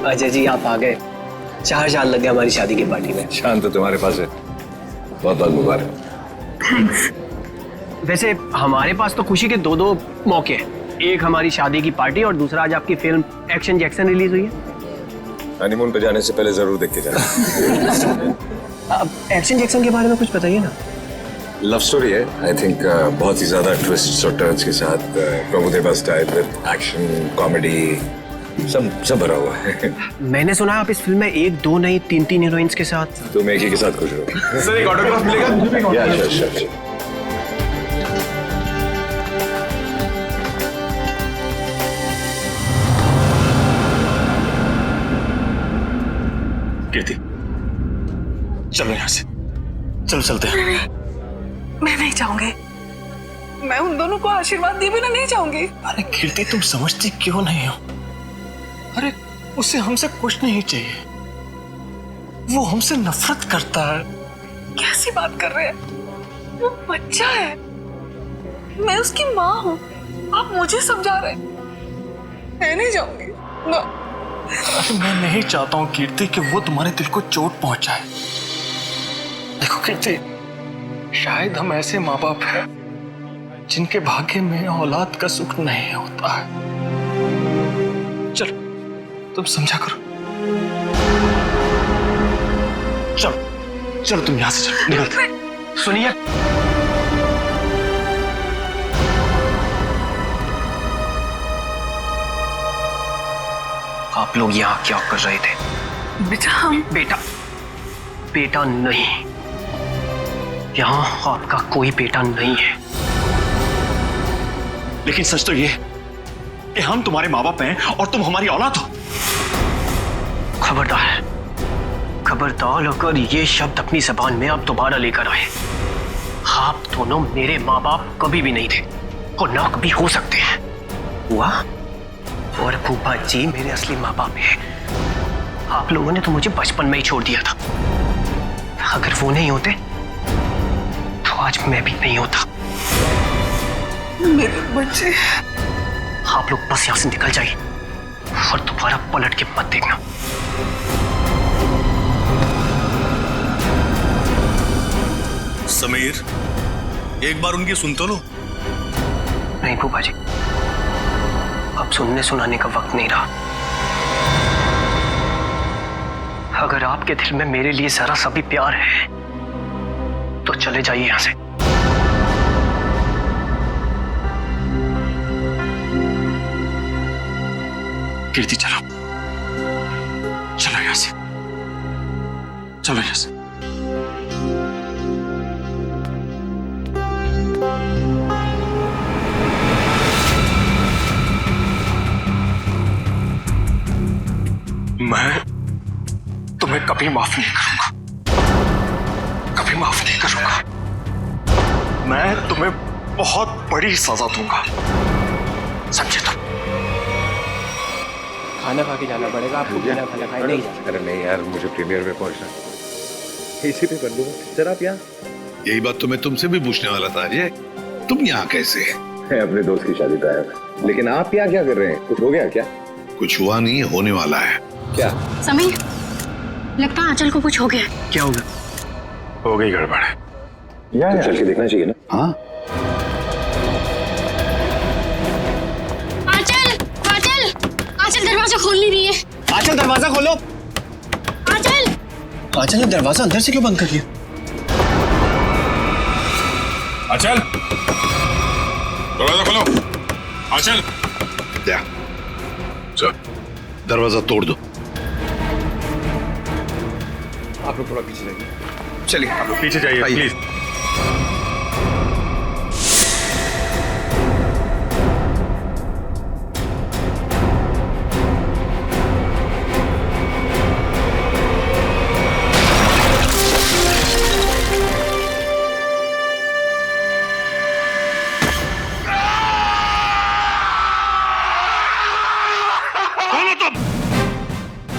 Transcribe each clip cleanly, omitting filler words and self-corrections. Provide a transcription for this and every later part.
अजय जी आप आ गए। 4 साल लग गए हमारी शादी की पार्टी में। शान तो तुम्हारे पास है, बहुत बहुत मुबारक। थैंक्स। वैसे हमारे पास तो खुशी के 2 मौके हैं, एक हमारी शादी की पार्टी और दूसरा आज आपकी फिल्म एक्शन जैक्सन रिलीज हुई है। हनीमून पे जाने से पहले जरूर देख के जाना। अब एक्शन जैक्सन के बारे में कुछ बताइए ना। लव स्टोरी है, आई थिंक बहुत ही ज्यादा ट्विस्ट्स और टर्न्स के साथ, Prabhudeva style with action comedy सब भरा हुआ है। मैंने सुना है आप इस फिल्म में 1, 2 नहीं 3 हीरोइंस के साथ। तुम एक ही के साथ खुश हो। सर एक ऑटोग्राफ मिलेगा? या श्योर। कीर्ति चलो यहाँ से, चलो चलते हैं। मैं नहीं चाहूंगी, मैं उन दोनों को आशीर्वाद दिए बिना नहीं चाहूंगी। अरे कीर्ति तुम समझती क्यों नहीं हो? अरे उसे हमसे कुछ नहीं चाहिए, वो हमसे नफरत करता है। कैसी बात कर रहे हैं? वो बच्चा है, मैं उसकी माँ हूँ। आप मुझे समझा रहे हैं? मैं नहीं जाऊंगी ना। अरे मैं नहीं चाहता हूँ कीर्ति कि वो तुम्हारे दिल को चोट पहुंचाए। देखो कीर्ति, शायद हम ऐसे माँ बाप हैं जिनके भाग्य में औलाद का सुख नहीं होता है। चलो तुम समझा करो। चलो चलो तुम यहां से चलो, निकलते। सुनिए, आप लोग यहाँ क्या कर रहे थे? बेटा हम बेटा नहीं, यहाँ आपका कोई बेटा नहीं है। लेकिन सच तो ये कि हम तुम्हारे माँ बाप हैं और तुम हमारी औलाद हो। खबरदार अगर ये शब्द अपनी जबान में आप दोबारा लेकर आए। आप दोनों मेरे माँ बाप कभी भी नहीं थे और ना कभी हो सकते हैं। हुआ और फूफा जी मेरे असली माँ बाप हैं। आप लोगों ने तो मुझे बचपन में ही छोड़ दिया था। अगर वो नहीं होते तो आज मैं भी नहीं होता। मेरे बच्चे। आप लोग बस यहां से निकल जाइए और दोबारा पलट के मत देखना। समीर, एक बार उनकी सुन तो लो। नहीं फूफा जी, अब सुनने सुनाने का वक्त नहीं रहा। अगर आपके दिल में मेरे लिए जरा सा भी प्यार है तो चले जाइए यहां से। कीर्ति चलो, चलो यहां से, चलो यहां से। मैं तुम्हें कभी माफ नहीं करूंगा, कभी माफ नहीं करूंगा। मैं तुम्हें बहुत बड़ी सजा दूंगा, समझे तुम? खाना खा के जाना पड़ेगा आपको। बिना खाना खाए नहीं जाना। अरे नहीं यार, मुझे प्रीमियर में पहुंचना है। इसी पे कर दूंगा पिक्चर। आप यहाँ? यही बात तो मैं तुमसे भी पूछने वाला था अजय, तुम यहाँ कैसे? मैं अपने दोस्त की शादी पे आया था। लेकिन आप यहाँ क्या कर रहे हैं? कुछ हो गया क्या? कुछ हुआ नहीं, होने वाला है। क्या? समीर, लगता है आंचल को कुछ हो गया। क्या होगा? हो गई गड़बड़। तो चल के देखना चाहिए ना। हाँ आंचल दरवाजा खोल नहीं रही है। आंचल दरवाजा खोलो। आंचल ने दरवाजा अंदर से क्यों बंद कर लिया? आंचल, दरवाजा खोलो। आंचल, चल दरवाजा तोड़ दो। आप लोग थोड़ा पीछे जाइए। चलिए आप लोग पीछे जाइए please.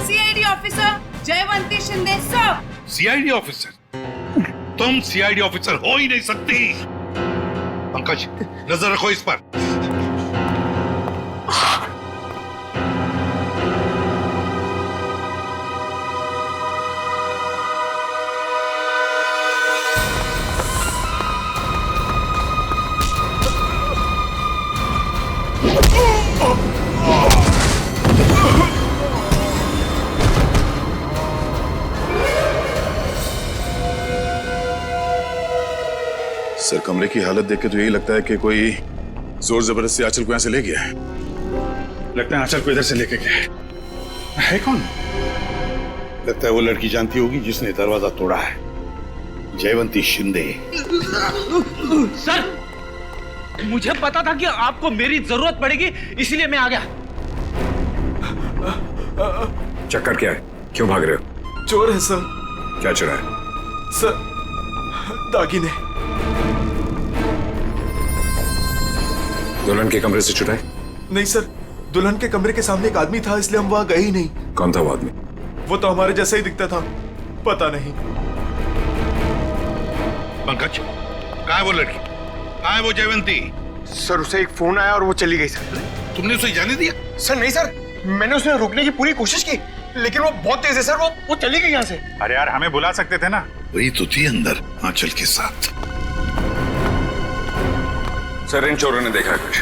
CID officer Jaywanti Shinde sir. CID officer? तुम सीआईडी ऑफिसर हो ही नहीं सकती। पंकज, नजर रखो इस पर। सर, कमरे की हालत देख के तो यही लगता है कि कोई जोर जबरदस्ती आंचल को यहां से ले गया है। लगता है आंचल को इधर से लेके गया है कौन? लगता है वो लड़की जानती होगी जिसने दरवाजा तोड़ा है, जयवंती शिंदे। सर, मुझे पता था कि आपको मेरी जरूरत पड़ेगी, इसलिए मैं आ गया। चक्कर क्या है? क्यों भाग रहे हो? चोर है सर। क्या चुरा है? सर, दागिने। दुल्हन के कमरे से चुराए? नहीं सर, दुल्हन के कमरे के सामने एक आदमी था, इसलिए हम वहां गए ही नहीं। कौन था वो आदमी? वो तो हमारे जैसा ही दिखता था, पता नहीं। पंकज, कहाँ है वो लड़की? कहाँ है वो जयवंती? सर, उसे एक फोन आया और वो चली गई सर। तुमने उसे जाने दिया? सर नहीं सर, मैंने उसे रोकने की पूरी कोशिश की, लेकिन वो बहुत तेज है सर, वो चली गई यहाँ से। अरे यार, हमें बुला सकते थे ना। वही तो थी अंदर आंचल के साथ। सर, इन चोरों ने देखा है कुछ।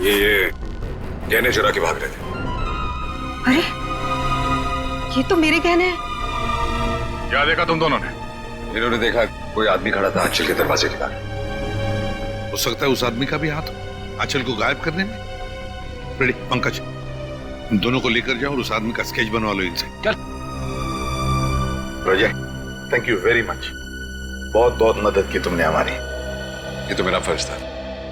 ये गहने चुरा के भाग रहे थे। अरे, ये तो मेरे गहने हैं। क्या देखा तुम दोनों ने? इन्होंने देखा कोई आदमी खड़ा था आंचल के दरवाजे के पास। हो सकता है उस आदमी का भी हाथ हो आंचल को गायब करने में। रेडी पंकज, इन दोनों को लेकर जाओ और उस आदमी का स्केच बनवा लो इनसे। चल। रोजे, थैंक यू वेरी मच, बहुत बहुत मदद की तुमने हमारी। ये तो मेरा फर्ज था।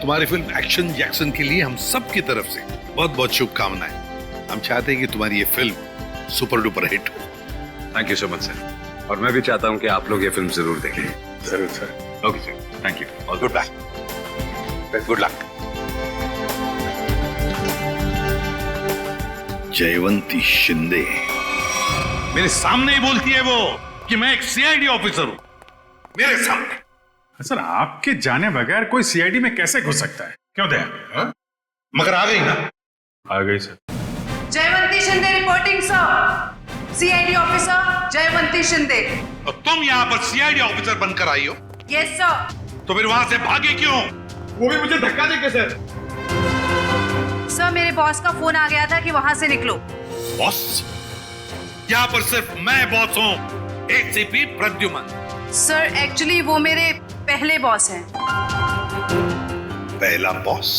तुम्हारी फिल्म एक्शन जैक्सन के लिए हम सब की तरफ से बहुत बहुत शुभकामनाएं। हम चाहते हैं कि तुम्हारी ये फिल्म सुपर डुपर हिट हो। Thank you so much sir. और मैं भी चाहता हूँ कि आप लोग ये फिल्म जरूर देखें। जरूर sir. Okay sir, thank you. और good luck. Good luck. Jayawanti Shinde मेरे सामने ही बोलती है वो कि मैं एक सीआईडी ऑफिसर हूं, मेरे सामने। सर, आपके जाने बगैर कोई सीआईडी में कैसे घुस सकता है? क्यों दया? हाँ? मगर आ गई ना। आ गई sir. Jaywanti Shinde reporting sir. CID officer Jaywanti Shinde. और तुम यहाँ पर सीआईडी ऑफिसर बनकर आई हो? Yes sir. तो फिर वहां से भागे क्यों? वो भी मुझे धक्का देके सर। सर, मेरे बॉस का फोन आ गया था कि वहां से निकलो। बॉस? यहाँ पर सिर्फ मैं बॉस हूँ, एसीपी प्रद्युमन। सर, एक्चुअली वो मेरे पहले बॉस हैं। पहला बॉस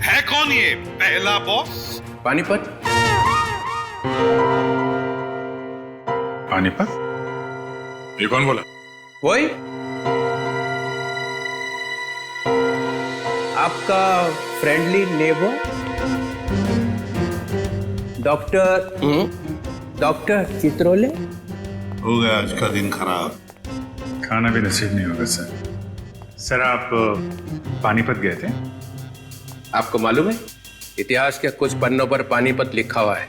है? कौन ये पहला बॉस? पानीपत। पानीपत? ये कौन बोला? वही आपका फ्रेंडली नेबर डॉक्टर चित्रोले। हो गया आज का दिन खराब। खाना भी नसीब नहीं होगा सर। सर, आप पानीपत गए थे? आपको मालूम है, इतिहास के कुछ पन्नों पर पानीपत लिखा हुआ है।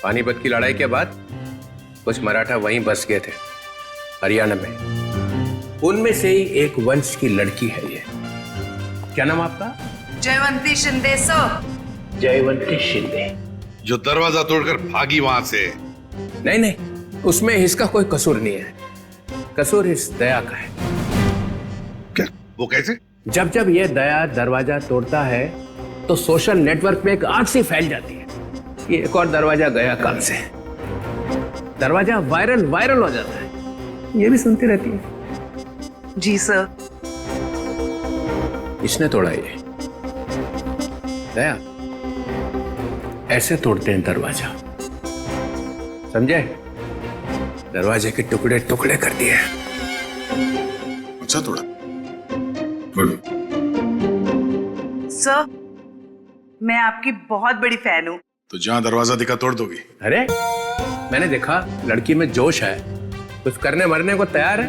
पानीपत की लड़ाई के बाद कुछ मराठा वहीं बस गए थे, हरियाणा में। उनमें से ही एक वंश की लड़की है ये। क्या नाम आपका? जयवंती शिंदे सर। जयवंती शिंदे। जो दरवाजा तोड़कर भागी वहां से। नहीं नहीं, उसमें इसका कोई कसूर नहीं है। कसूर इस दया का है। क्या? वो कैसे? जब जब ये दया दरवाजा तोड़ता है तो सोशल नेटवर्क में एक आग सी फैल जाती है। ये एक और दरवाजा गया काम से, दरवाजा वायरल हो जाता है। ये भी सुनती रहती है। जी सर। इसने तोड़ा ये दया। ऐसे तोड़ते हैं दरवाजा, समझे? दरवाजे के टुकड़े टुकड़े कर दिए। अच्छा तोड़ा। गुड। सर, मैं आपकी बहुत बड़ी फैन हूँ। तो जहां दरवाजा दिखा तोड़ दोगी? अरे, मैंने देखा लड़की में जोश है, कुछ करने मरने को तैयार है।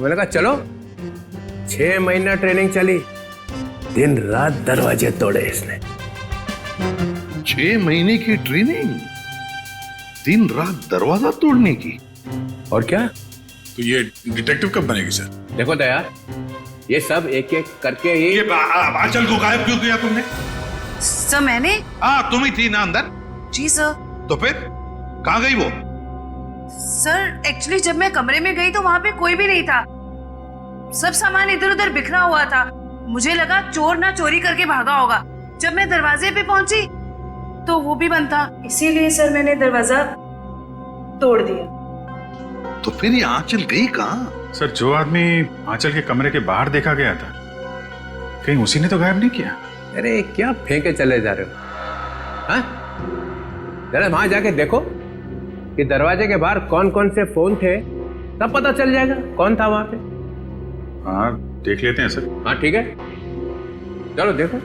मैंने कहा चलो। 6 महीना ट्रेनिंग चली, दिन रात दरवाजे तोड़े इसने। 6 महीने की ट्रेनिंग, दिन रात दरवाजा तोड़ने की। और क्या? तो ये डिटेक्टिव कब बनेगी सर? देखो दया, ये सब एक एक करके ही। ये आंचल को गायब क्यों किया तुमने? सर, मैंने? हाँ, तुम ही थी ना अंदर। जी सर। तो फिर कहाँ गई वो? सर, एक्चुअली जब मैं कमरे में गई तो वहां पे कोई भी नहीं था। सब सामान इधर उधर बिखरा हुआ था। मुझे लगा चोर ना चोरी करके भागा होगा। जब मैं दरवाजे पे पहुंची तो वो भी बंद था, इसीलिए सर मैंने दरवाजा तोड़ दिया। तो फिर ये आंचल गई कहाँ? सर, जो आदमी आंचल के कमरे के बाहर देखा गया था, कहीं उसी ने तो गायब नहीं किया? अरे क्या फेंके चले जा रहे हो? हाँ? जरा वहां जाके देखो कि दरवाजे के बाहर कौन कौन से फोन थे, तब पता चल जाएगा कौन था वहां पे। हाँ, देख लेते हैं सर। हाँ ठीक है, चलो देखो।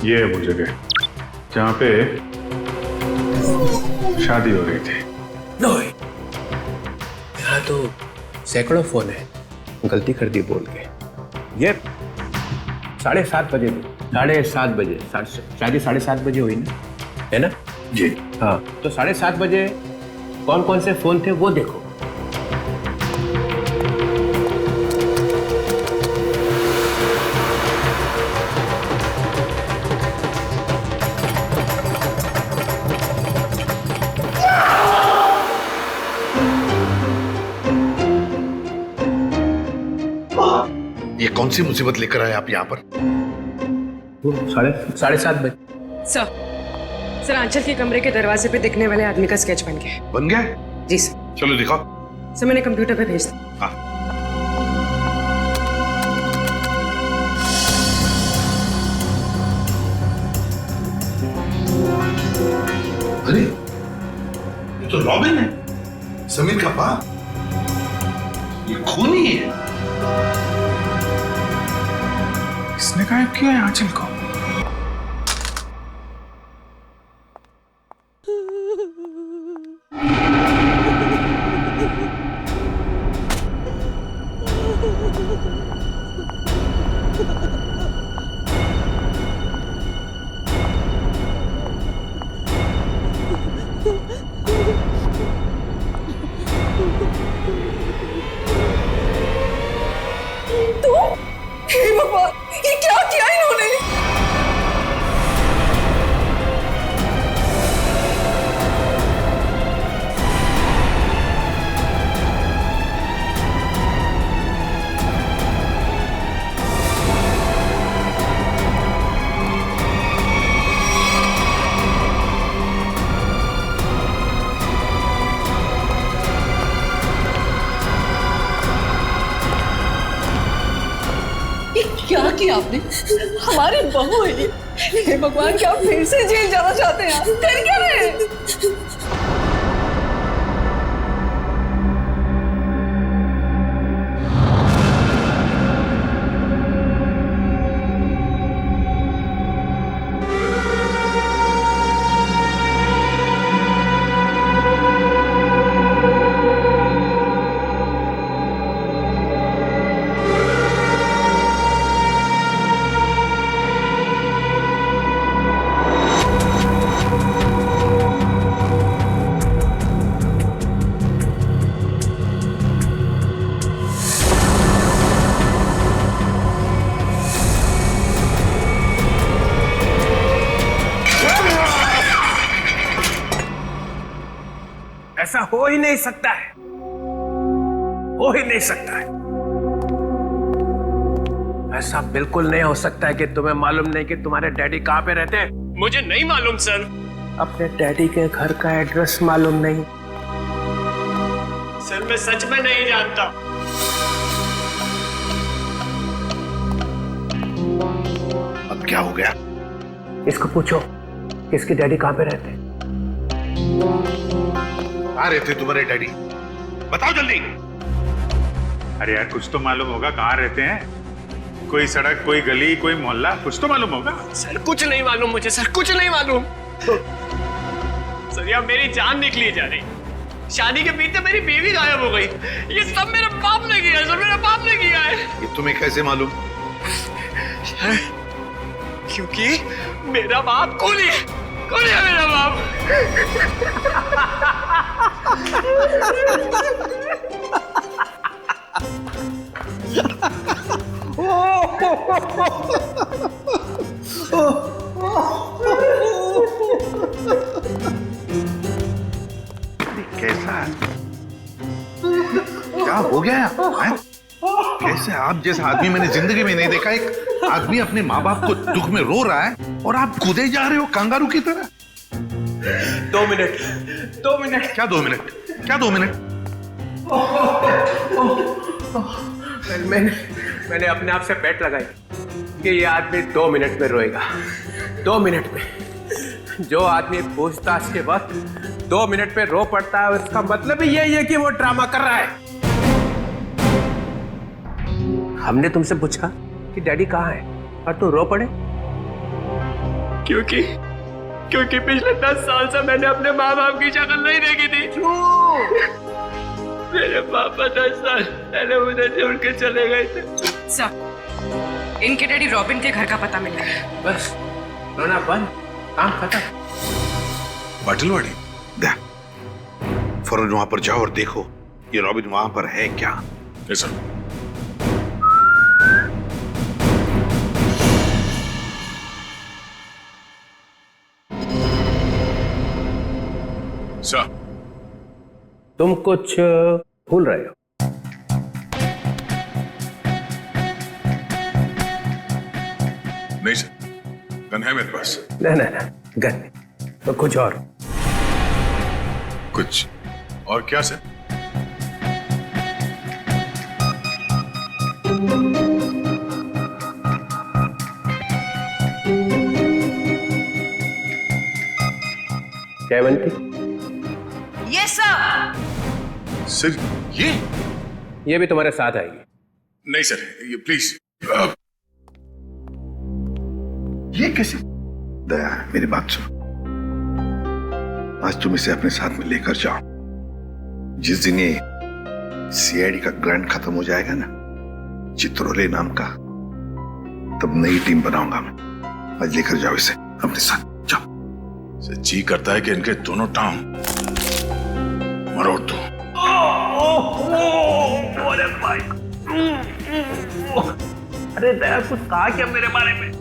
ये है वो जगह जहाँ पे शादी हो रही थी। यहाँ तो सैकड़ों फोन है, गलती कर दी बोल के। ये 7:30 बजे, 7:30 बजे, शादी 7:30 बजे हुई ना, है ना जी? हाँ, तो 7:30 बजे कौन कौन से फोन थे वो देखो। ये कौन सी मुसीबत लेकर आए आप यहाँ पर? 7:30 बजे। सर आंचल के कमरे के दरवाजे पे दिखने वाले आदमी का स्केच बन गया। बन गया? जी सर। चलो दिखाओ। सर मैंने कंप्यूटर पे भेज दिया। हाँ। अरे ये तो रॉबिन है, समीर का बाप। ये खूनी है। किसने गायब किया है आंचल को? हे भगवान, ये क्या किया इन्होंने? क्या किया आपने? हमारी बहू है ये। हे भगवान, क्या आप फिर से जेल जाना चाहते हैं? कर क्या रहे हैं? ऐसा हो ही नहीं सकता है, हो ही नहीं सकता है। ऐसा बिल्कुल नहीं हो सकता है कि तुम्हें मालूम नहीं कि तुम्हारे डैडी कहाँ पे रहते हैं। मुझे नहीं मालूम सर। अपने डैडी के घर का एड्रेस मालूम नहीं? सर मैं सच में नहीं जानता। अब क्या हो गया? इसको पूछो कि इसके डैडी कहाँ पे रहते हैं। कहाँ रहते तुम्हारे डैडी? बताओ जल्दी। अरे यार, कुछ तो मालूम होगा कहाँ रहते हैं। कोई सड़क, कोई गली, कोई मोहल्ला, कुछ तो मालूम होगा। सर कुछ नहीं मालूम मुझे, सर कुछ नहीं मालूम। सर यार मेरी जान निकली जा रही। शादी के बीते मेरी बीवी गायब हो गई। ये सब मेरे बाप ने किया है, सर मेरे बाप ने किया है। ये तुम्हें कैसे मालूम? क्योंकि मेरा बाप खूनी है, खूनी है मेरा बाप। कैसा है? क्या हो गया है? कैसे आप जैसा आदमी मैंने जिंदगी में नहीं देखा। एक आदमी अपने माँ बाप को दुख में रो रहा है और आप कूदे जा रहे हो कंगारू की तरह। 2 मिनट। क्या 2 मिनट? क्या 2 मिनट? मैंने अपने आप से बेट लगाई कि ये आदमी 2 मिनट में रोएगा। 2 मिनट में। जो आदमी पूछताछ के वक्त 2 मिनट में रो पड़ता है, उसका मतलब ही यही है कि वो ड्रामा कर रहा है। हमने तुमसे पूछा कि डैडी कहाँ है और तू रो पड़े? क्योंकि पिछले 10 साल से मैंने अपने माँ बाप की शक्ल नहीं देखी थी। मेरे पापा 10 साल पहले उधर से उड़ के चले गए थे। सर, इनके डैडी रॉबिन के घर का पता मिल गया है। बस रोना बंद, काम खत्म। पाटिलवाड़ी दे फौरन वहां पर जाओ और देखो ये रॉबिन वहां पर है क्या। सर सर, तुम कुछ भूल रहे हो। नहीं सर, गन है मेरे पास। ना गन तो कुछ और। कुछ और क्या सर? जयवंती, ये सब सर ये भी तुम्हारे साथ आएगी। नहीं सर, ये प्लीज। ये कैसे? दया मेरी बात सुनो, आज तुम इसे अपने साथ में लेकर जाओ। जिस दिन ये सीआईडी का ग्रांट खत्म हो जाएगा ना, चित्रोले नाम का, तब नई टीम बनाऊंगा मैं। आज लेकर जाओ इसे अपने साथ, जाओ। जी करता है कि इनके दोनों टांग मरोड़ दो। अरे भाई, अरे दया कुछ कहा क्या मेरे बारे में?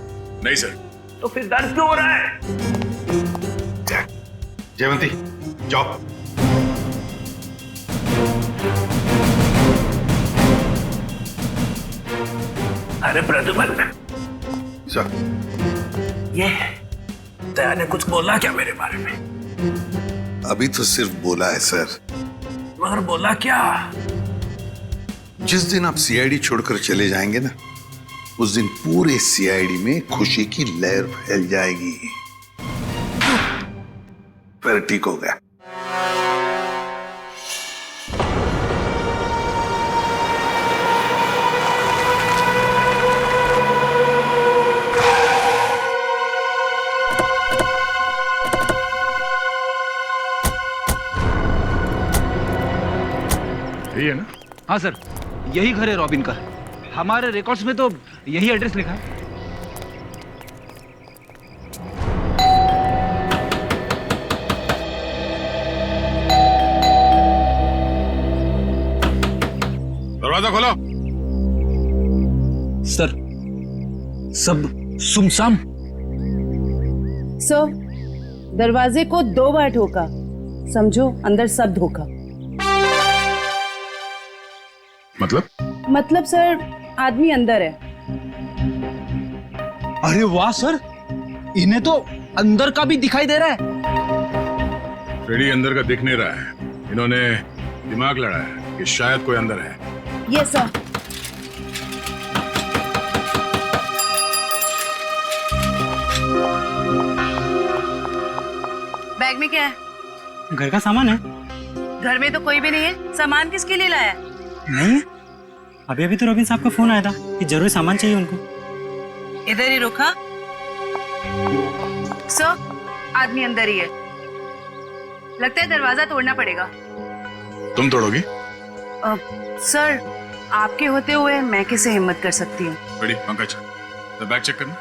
नहीं सर। तो फिर दर्द क्यों हो रहा है? जयवंती जाओ। अरे प्रद्युमन, सर ये दया ने कुछ बोला क्या मेरे बारे में? अभी तो सिर्फ बोला है सर। मगर बोला क्या? जिस दिन आप सीआईडी छोड़कर चले जाएंगे ना, उस दिन पूरे सीआईडी में खुशी की लहर फैल जाएगी। फिर ठीक हो गया। यही है ना? हाँ सर, यही घर है रॉबिन का। हमारे रिकॉर्ड्स में तो यही एड्रेस लिखा है। दरवाजा खोलो। सर, सब सुमसाम। सर, दरवाजे को 2 बार ठोका, समझो अंदर सब धोखा। मतलब सर, आदमी अंदर है। अरे वाह सर, इन्हें तो अंदर का भी दिखाई दे रहा है। फ्रेडी अंदर का दिख नहीं रहा है। इन्होंने दिमाग लड़ाया है कि शायद कोई अंदर है। Yes sir. बैग में क्या है? घर का सामान है। घर में तो कोई भी नहीं है। सामान किसके लिए लाया? नहीं, अभी तो रॉबिन साहब का फोन आया था कि जरूर सामान चाहिए उनको। इधर ही रुका। सर, आदमी अंदर ही है। लगता है दरवाजा तोड़ना पड़ेगा। तुम तोड़ोगी? सर, आपके होते हुए मैं कैसे हिम्मत कर सकती हूँ? बड़ी पंकज, तो बैग चेक करना।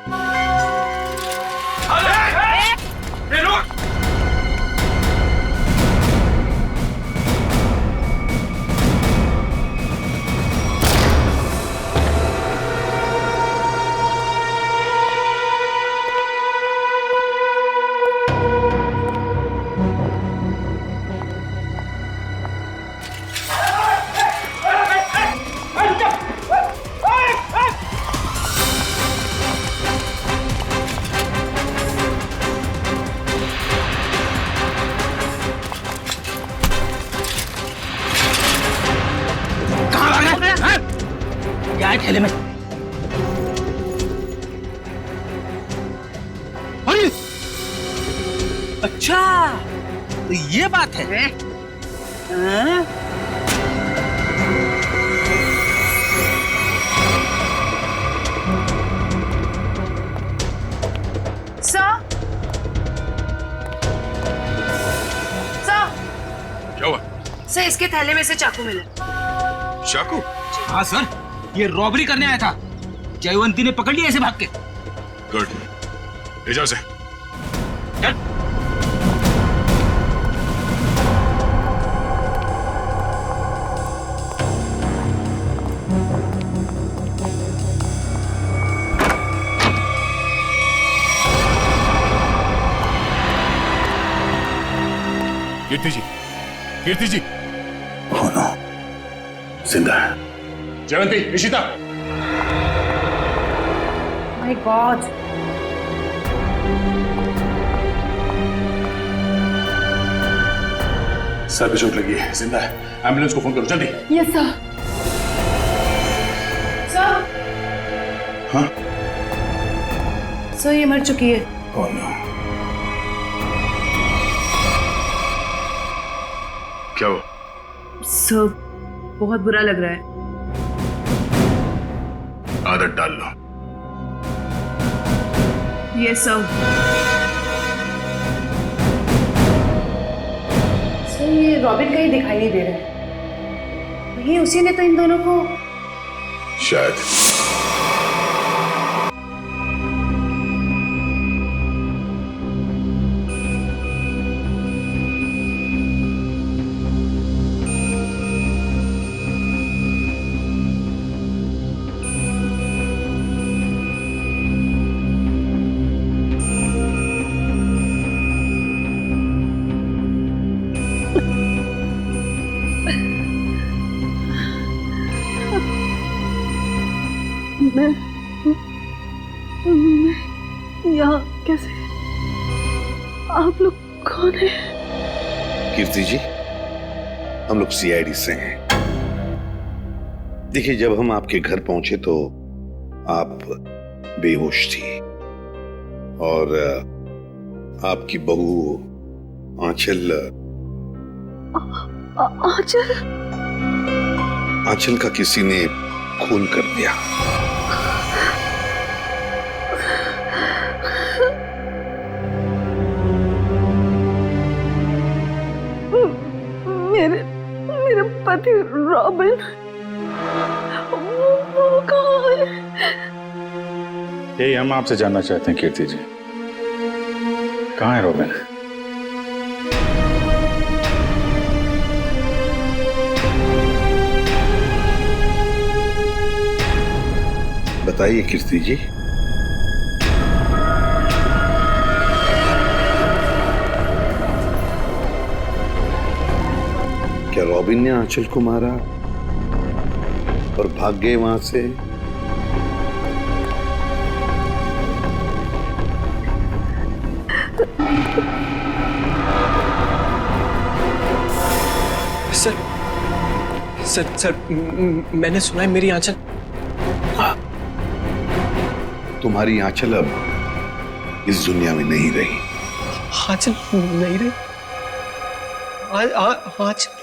अच्छा तो ये बात है। हाँ? क्या हुआ? सर इसके थैले में से चाकू मिला। चाकू? हाँ सर, ये रॉबरी करने आया था। जयवंती ने पकड़ लिया ऐसे भाग के। गुड, ले जाओ उसे। चल। कीर्ति जी, कीर्ति जी। Oh no, जिंदा है। जयवंती, इशिता। My God. सर पे चोट लगी है, जिंदा है। एम्बुलेंस को फोन करो जल्दी। Yes sir. सर। हाँ? सर ये मर चुकी है। Oh no. क्या हुआ? सर बहुत बुरा लग रहा है। आदत डाल लो। Yes sir. सर ये रॉबिन कहीं दिखाई नहीं दे रहा है। ये उसी ने तो इन दोनों को शायद। मैं यहाँ कैसे? आप लोग कौन हैं? कीर्ति जी, हम लोग सीआईडी से हैं। देखिए, जब हम आपके घर पहुंचे तो आप बेहोश थी और आपकी बहू आंचल आंचल का किसी ने खून कर दिया। मेरे पति रॉबिन, वो कहाँ है? यही हम आपसे जानना चाहते हैं कीर्ति जी, कहाँ है रॉबिन? बताइए कीर्ति जी। क्या रॉबिन ने आंचल को मारा और भाग गए वहां से? सर मैंने सुना है मेरी आंचल। तुम्हारी आंचल अब इस दुनिया में नहीं रही। आंचल नहीं रही? आंचल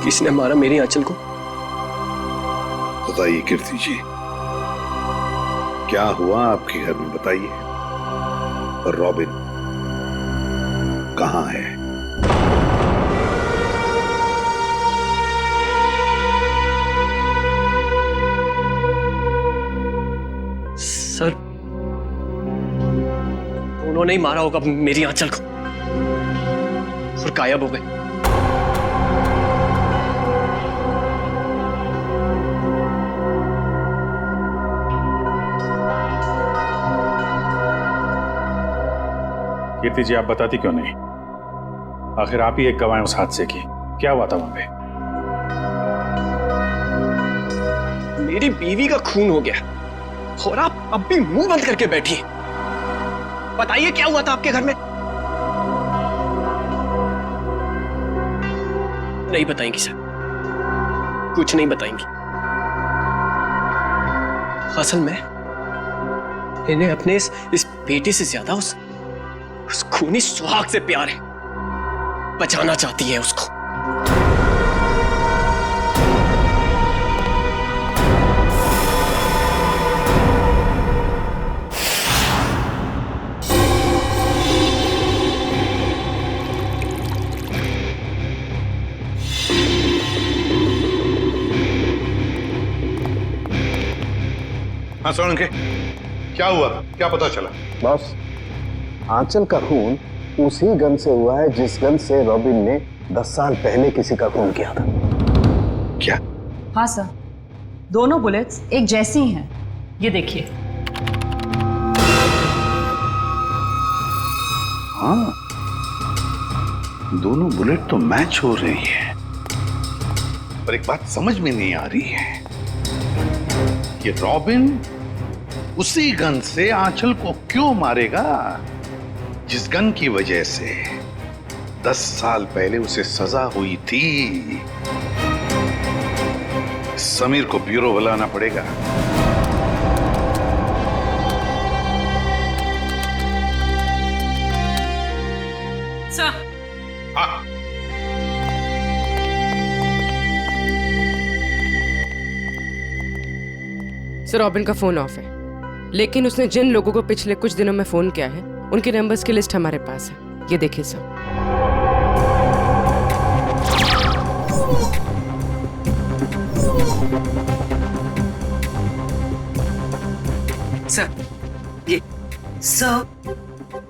किसने मारा मेरी आंचल को? बताइए कीर्ति जी, क्या हुआ आपके घर में? बताइए। और रॉबिन कहाँ है? सर उन्होंने ही मारा होगा मेरी आंचल को। और गायब हो गए। कीर्ति जी, आप बताती क्यों नहीं? आखिर आप ही एक गवाह हैं उस हादसे की। क्या हुआ था वहां पे? मेरी बीवी का खून हो गया और आप अब भी मुंह बंद करके बैठी हैं। बताइए क्या हुआ था आपके घर में? नहीं बताएंगी सर, कुछ नहीं बताएंगी। असल में इन्हें अपने इस बेटे से ज्यादा उस खूनी सुहाग से प्यार है। बचाना चाहती है उसको। हाँ सोलंके, क्या हुआ? क्या पता चला? बॉस, आंचल का खून उसी गन से हुआ है जिस गन से रॉबिन ने 10 साल पहले किसी का खून किया था। क्या? हाँ सर, दोनों बुलेट्स एक जैसी ही हैं। ये देखिए। हाँ, दोनों बुलेट तो मैच हो रही है, पर एक बात समझ में नहीं आ रही है कि रॉबिन उसी गन से आंचल को क्यों मारेगा जिस गन की वजह से 10 साल पहले उसे सजा हुई थी। समीर को ब्यूरो बुलाना पड़ेगा। सर। हाँ। सर, रॉबिन का फोन ऑफ है, लेकिन उसने जिन लोगों को पिछले कुछ दिनों में फोन किया है उनके नंबर्स की लिस्ट हमारे पास है। ये देखिए सर। सर, ये सर,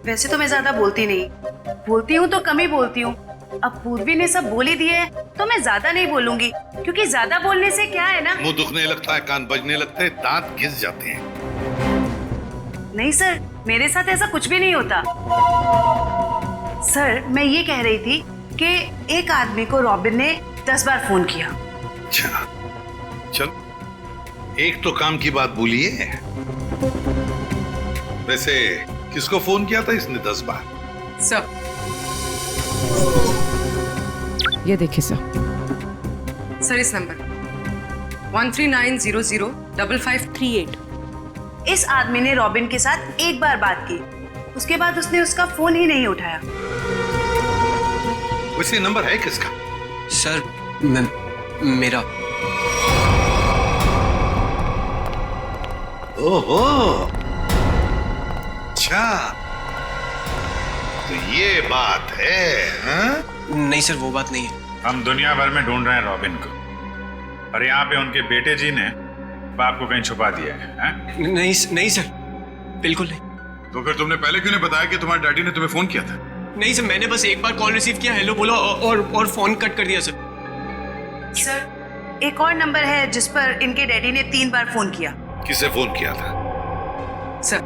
वैसे तो मैं ज्यादा बोलती नहीं, बोलती हूँ तो कम ही बोलती हूँ। अब पूर्वी ने सब बोल ही दिए है तो मैं ज्यादा नहीं बोलूंगी, क्योंकि ज्यादा बोलने से क्या है ना, मुंह दुखने लगता है, कान बजने लगते हैं, दांत घिस जाते हैं। नहीं सर, मेरे साथ ऐसा कुछ भी नहीं होता। सर, मैं ये कह रही थी कि एक आदमी को रॉबिन ने 10 बार फोन किया। अच्छा, चल एक तो काम की बात बोलिए। वैसे किसको फोन किया था इसने 10 बार? सर, ये देखिए सर। सर, इस नंबर 13900558। इस आदमी ने रॉबिन के साथ एक बार बात की, उसके बाद उसने उसका फोन ही नहीं उठाया। वैसे नंबर है किसका? सर, मेरा। ओहो, अच्छा, तो ये बात है? हाँ? नहीं सर, वो बात नहीं है। हम दुनिया भर में ढूंढ रहे हैं रॉबिन को, और यहाँ पे उनके बेटे जी ने बाप को कहीं छुपा दिया है। नहीं सर, बिल्कुल नहीं। तो फिर तुमने पहले क्यों नहीं बताया कि तुम्हारे डैडी ने तुम्हें फोन किया था? नहीं सर, मैंने बस एक बार कॉल रिसीव किया, हेलो बोला और फोन कट कर दिया सर। सर, एक और नंबर है जिस पर इनके डैडी ने 3 बार फोन किया। किसे फोन किया था? Sir,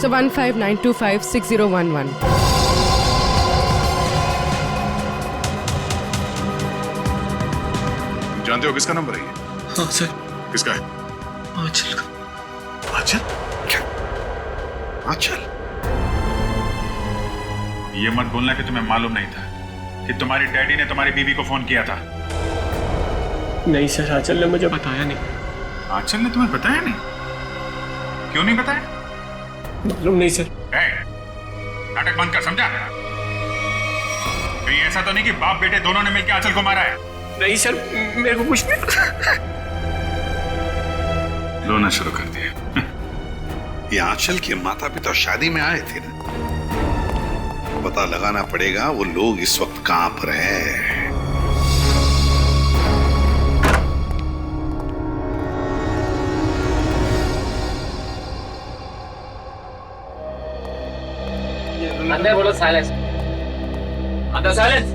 So 1592560111। जानते हो किसका नंबर है ये? हाँ सर। किसका है? आंचल का। आंचल? क्या? आंचल? ये मत बोलना कि तुम्हें मालूम नहीं था कि तुम्हारी डैडी ने तुम्हारी बीवी को फोन किया था। नहीं सर, आंचल ने मुझे बताया नहीं। आंचल ने तुम्हें बताया नहीं? क्यों नहीं बताया? मालूम नहीं सर। नाटक बंद कर, समझा? कहीं ऐसा तो नहीं कि बाप बेटे दोनों ने मिलकर आंचल को मारा है? नहीं सर, मेरे को कुछ नहीं। रोना शुरू कर दिया। ये आंचल के माता पिता शादी में आए थे ना, पता लगाना पड़ेगा वो लोग इस वक्त कहां पर हैं। अंदर बोलो साइलेंस, अंदर साइलेंस।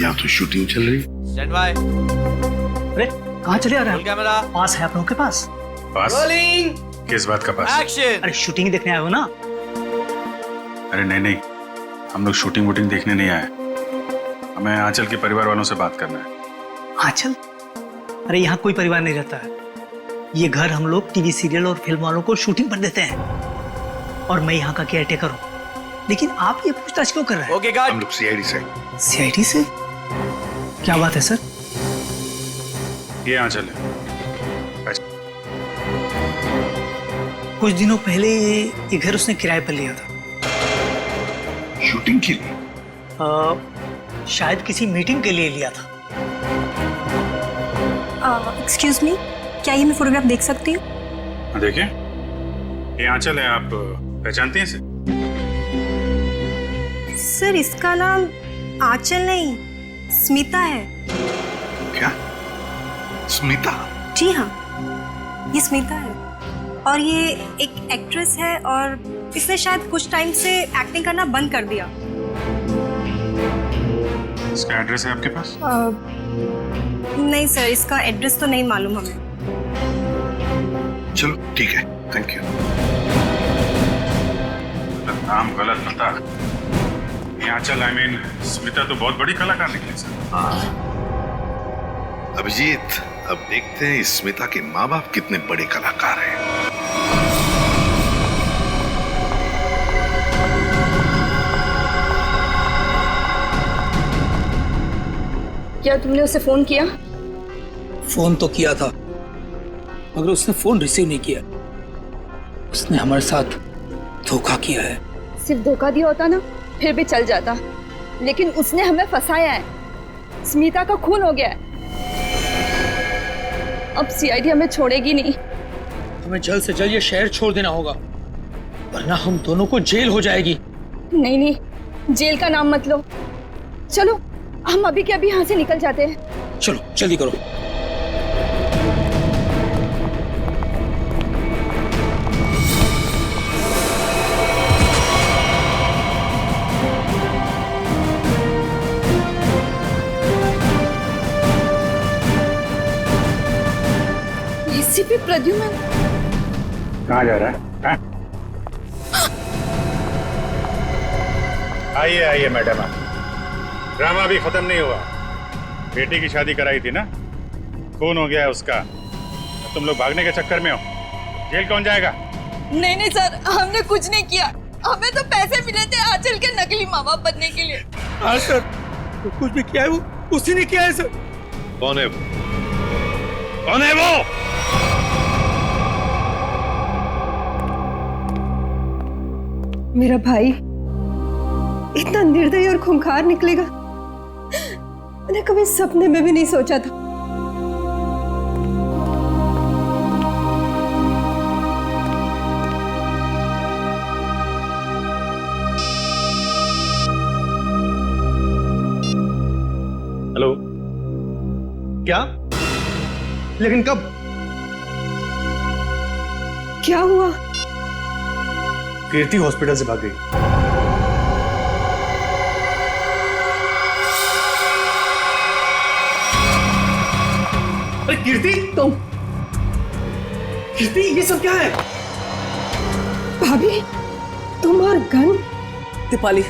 यहाँ तो शूटिंग चल रही। Stand by. अरे कहाँ चले आ रहे हैं? कैमरा पास है आप लोगों के पास? रोलिंग। किस बात का पास? एक्शन। अरे शूटिंग देखने आए हो ना? अरे नहीं, हम लोग शूटिंग वूटिंग देखने नहीं आए, हमें आंचल के परिवार वालों से बात करना है। आंचल? अरे यहाँ कोई परिवार नहीं रहता है। ये घर हम लोग टीवी सीरियल और फिल्म वालों को शूटिंग पर देते हैं और मैं यहाँ का केयर टेकर हूँ। लेकिन आप ये पूछताछ क्यों कर रहे हैं? Okay guard. हम लोग सीआईडी से। सीआईडी से? क्या बात है सर? ये आंचल है। कुछ दिनों पहले ये घर उसने किराए पर लिया था। शूटिंग के लिए? शायद किसी मीटिंग के लिए लिया था। एक्सक्यूज मी, क्या ये मैं फोटोग्राफ देख सकती हूँ? देखिए, ये आंचल है, आप पहचानती हैं इसे? सर इसका नाम आंचल नहीं, स्मिता है। क्या? स्मिता? जी हाँ, ये स्मिता है और ये एक एक्ट्रेस है और इसने शायद कुछ टाइम से एक्टिंग करना बंद कर दिया। इसका एड्रेस है आपके पास? नहीं सर, इसका एड्रेस तो नहीं मालूम हमें। चलो ठीक है, थैंक यू। नाम गलत पता। ये आंचल आई मीन स्मिता तो बहुत बड़ी कलाकार निकली सर। अभिजीत, अब देखते हैं इस स्मिता के माँ बाप कितने बड़े कलाकार हैं। क्या तुमने उसे फोन किया? फोन तो किया था मगर उसने फोन रिसीव नहीं किया। उसने हमारे साथ धोखा किया है। सिर्फ धोखा दिया होता ना फिर भी चल जाता, लेकिन उसने हमें फंसाया है। स्मिता का खून हो गया है। अब सीआईडी हमें छोड़ेगी नहीं। हमें जल्द से जल्द ये शहर छोड़ देना होगा वरना हम दोनों को जेल हो जाएगी। नहीं नहीं, जेल का नाम मत लो। चलो हम अभी के अभी यहाँ से निकल जाते हैं। चलो जल्दी करो। एसीपी प्रद्युमन कहाँ जा रहा है? आइए आइए मैडम, ड्रामा अभी खत्म नहीं हुआ। बेटी की शादी कराई थी ना, खून हो गया है उसका। तुम लोग भागने के चक्कर में हो, जेल कौन जाएगा? नहीं नहीं सर, हमने कुछ नहीं किया। हमें तो पैसे मिले थे आंचल के नकली माँ बाप बनने के लिए। हाँ सर, तो कुछ भी किया है वो उसी ने किया है सर। कौन है वो? कौन है वो? मेरा भाई इतना निर्दयी और खूंखार निकलेगा मैंने कभी सपने में भी नहीं सोचा था। हेलो, क्या? लेकिन कब? क्या हुआ? कीर्ति हॉस्पिटल से भाग गई। अरे कीर्ति, तुम? कीर्ति, ये सब क्या है? भाभी, तुम और गन? दीपाली,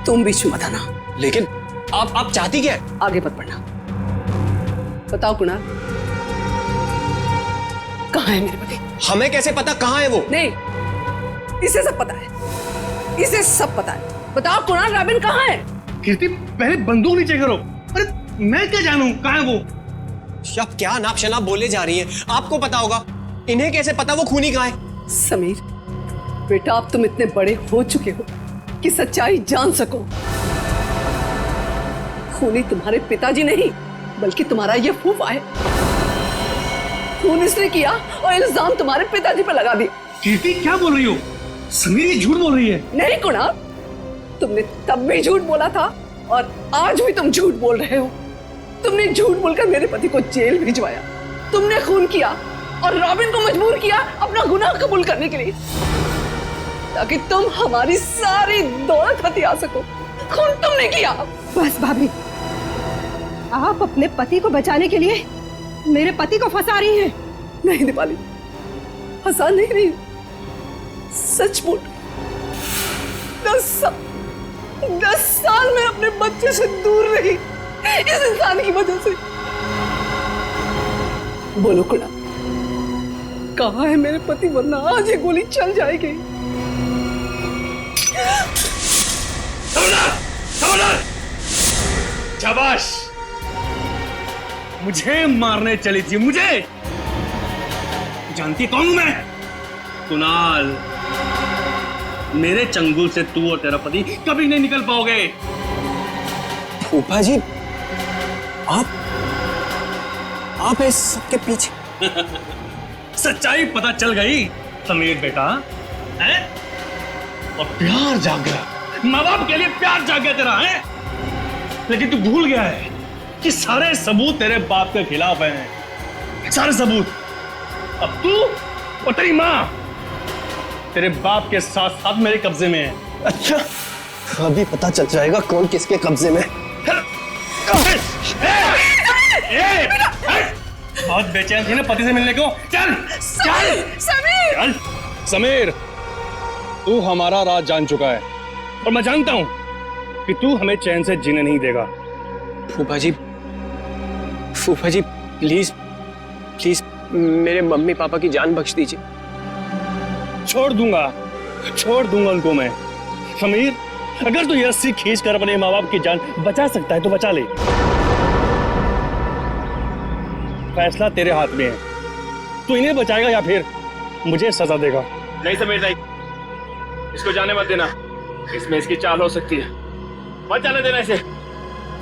तुम बीच में मत आना। लेकिन आप चाहती क्या है? आगे मत बढ़ना। बताओ कुणाल, कहाँ है मेरे पति? हमें कैसे पता कहाँ है वो? नहीं, इसे सब पता है, इसे सब पता है। बताओ कुणाल, रॉबिन कहाँ है? कीर्ति, पहले बंदूक नीचे करो। अरे मैं क्या जानूं कहाँ है वो? आप क्या नाप शनाप बोले जा रही हैं? आपको पता होगा, इन्हें कैसे पता वो खूनी कहाँ है? समीर बेटा, अब तुम इतने बड़े हो चुके हो कि सच्चाई जान सको। खूनी तुम्हारे पिताजी नहीं बल्कि तुम्हारा ये फूफा है। खून इसने किया और इल्जाम तुम्हारे पिताजी पर लगा दिया। कीर्ति, क्या बोल रही हो? समीर ये झूठ बोल रही है। नहीं कुणाल, तुमने तब भी झूठ बोला था और आज भी तुम झूठ बोल रहे हो। तुमने झूठ बोलकर मेरे पति को जेल भिजवाया। तुमने खून किया और रॉबिन को मजबूर किया अपना गुनाह कबूल करने के लिए। ताकि तुम हमारी सारी दौलत हथिया सको। खून तुमने किया। बस भाभी, आप अपने पति को बचाने के लिए मेरे पति को फंसा रही हैं। नहीं दीपाली, फंसा नहीं रही, सच बोल। 10 साल में अपने बच्चे से दूर रही इस इंसान की वजह से। बोलो कुड़ा, कहाँ है मेरे पति, वरना आज ये गोली चल जाएगी। शाबाश, मुझे मारने चली थी, मुझे। जानती कौन हूं मैं? कुणाल। मेरे चंगुल से तू और तेरा पति कभी नहीं निकल पाओगे। फूफा जी, आप इस सबके पीछे। सच्चाई पता चल गई समीर बेटा, है? और प्यार जाग गया, माँ बाप के लिए प्यार जाग गया तेरा, है? लेकिन तू भूल गया है कि सारे सबूत तेरे बाप के खिलाफ हैं, सारे सबूत। अब तू और तेरी माँ तेरे बाप के साथ साथ मेरे कब्जे में है। अच्छा, अभी पता चल जाएगा कौन किसके कब्जे में। बहुत बेचैन थी ना पति से मिलने को। चल चल समीर, चल। समीर, तू हमारा राज जान चुका है और मैं जानता हूं कि तू हमें चैन से जीने नहीं देगा। फूफा जी प्लीज प्लीज मेरे मम्मी पापा की जान बख्श दीजिए। छोड़ दूंगा उनको मैं। समीर, अगर तू ये रस्सी खींच कर अपने माँ बाप की जान बचा सकता है तो बचा ले। फैसला तेरे हाथ में है, तू इन्हें बचाएगा या फिर मुझे सजा देगा। नहीं समीर नहीं, इसको जाने मत देना, इसमें इसकी चाल हो सकती है, मत जाने देना इसे।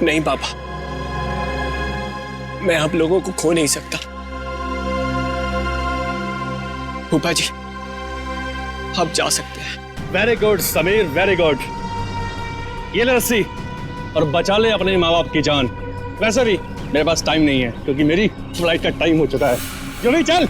नहीं पापा, मैं आप लोगों को खो नहीं सकता। फूफा जी, आप जा सकते हैं। Very good Sameer, very good. ये ले रस्सी और बचा ले अपने माँ बाप की जान। वैसे भी मेरे पास टाइम नहीं है क्योंकि मेरी फ्लाइट का टाइम हो चुका है। जल्दी चल।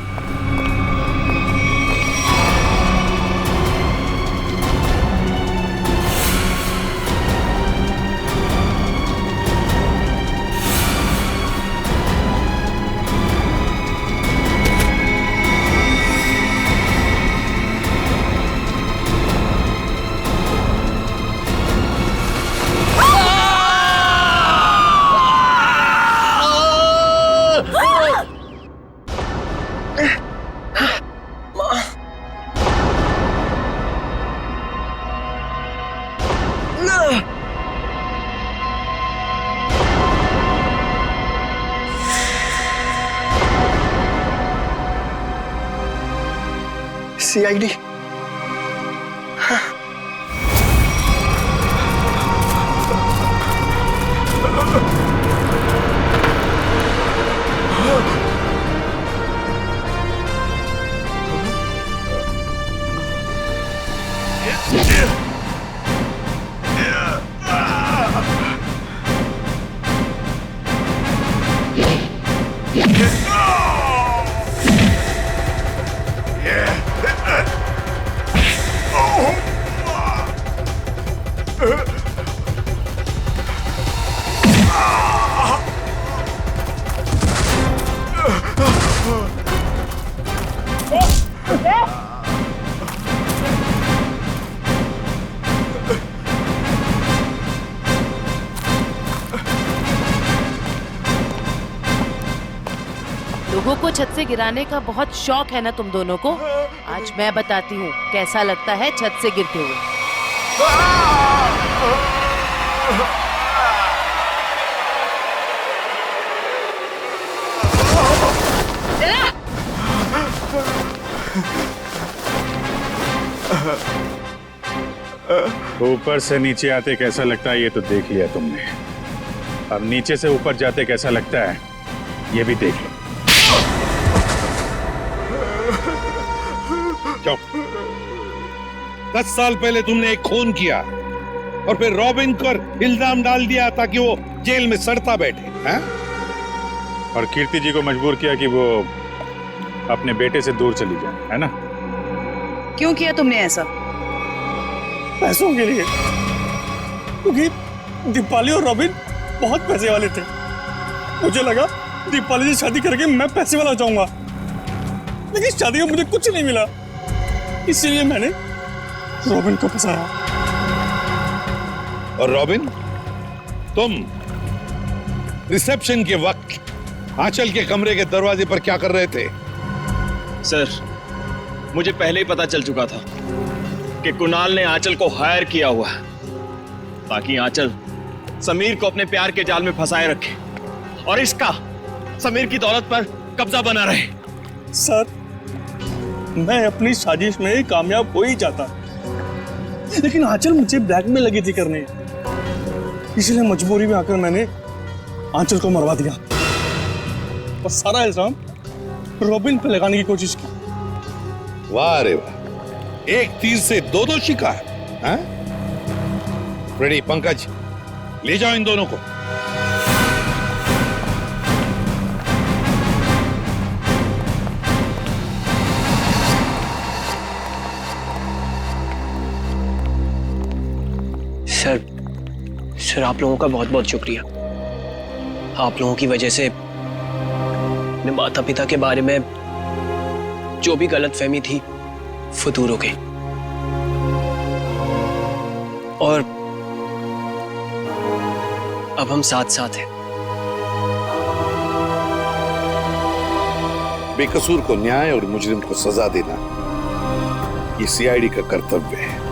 CID। लोगों को छत से गिराने का बहुत शौक है ना तुम दोनों को। आज मैं बताती हूँ कैसा लगता है छत से गिरते हुए। ऊपर से नीचे आते कैसा लगता है ये तो देख लिया तुमने, अब नीचे से ऊपर जाते कैसा लगता है ये भी देख लो। क्यों? 10 साल पहले तुमने एक खून किया और फिर रॉबिन पर इल्जाम डाल दिया ताकि वो जेल में सड़ता बैठे, हैं? और कीर्ति जी को मजबूर किया कि वो अपने बेटे से दूर चली जाए, है ना? क्यों किया तुमने ऐसा? पैसों के लिए, क्योंकि दीपाली और रॉबिन बहुत पैसे वाले थे। मुझे लगा दीपाली से शादी करके मैं पैसे वाला हो जाऊंगा, लेकिन शादी में मुझे कुछ नहीं मिला, इसीलिए मैंने रॉबिन को फंसाया। और रॉबिन, तुम रिसेप्शन के वक्त आंचल के कमरे के दरवाजे पर क्या कर रहे थे? सर, मुझे पहले ही पता चल चुका था कि कुणाल ने आंचल को हायर किया हुआ है ताकि आंचल समीर को अपने प्यार के जाल में फंसाए रखे और इसका समीर की दौलत पर कब्जा बना रहे। सर, मैं अपनी साजिश में कामयाब हो ही जाता, लेकिन आंचल मुझे ब्लैकमेल लगी थी करने, इसलिए मजबूरी में आकर मैंने आंचल को मरवा दिया और सारा इल्जाम रॉबिन पे लगाने की कोशिश की। वाह रे वाह, एक तीर से दो शिकार। हैं? रेडी पंकज, ले जाओ इन दोनों को। सर, आप लोगों का बहुत बहुत शुक्रिया। आप लोगों की वजह से अपने माता पिता के बारे में जो भी गलतफहमी थी वो दूर हो गई और अब हम साथ साथ हैं। बेकसूर को न्याय और मुजरिम को सजा देना ये सीआईडी का कर्तव्य है।